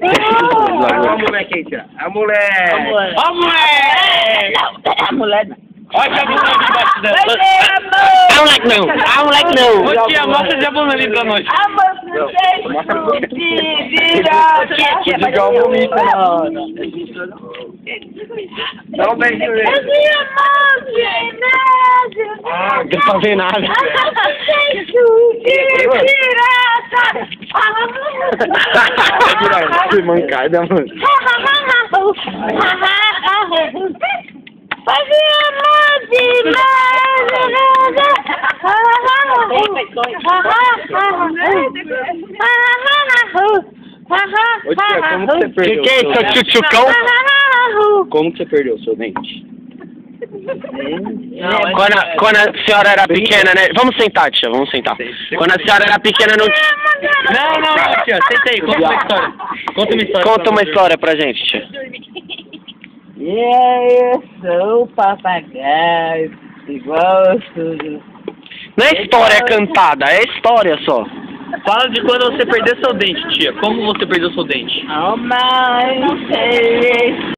A mulher aqui, tia. A mulher. Ó, mulher! A mulher não. Olha a bunda debaixo dela. A moleque não. A moleque não. Ô, tia, mostra essa bunda ali pra nós. Diga o bonito, não. Dá um beijinho nele. Não quer fazer nada. Que mancada, mano. Ô, tia, como que você perdeu? Que é isso, seu tchutchucão? Como que você perdeu o seu dente? Quando a senhora era pequena, né? Vamos sentar, tia, vamos sentar. Quando a senhora era pequena, não... Não, tia, senta aí, conta uma história. Conta uma história. Conta uma história pra gente, tia. Eu sou papagaio, igual tudo. Não é história cantada, é história só. Fala de quando você perdeu seu dente, tia. Como você perdeu seu dente? Oh, mas não sei.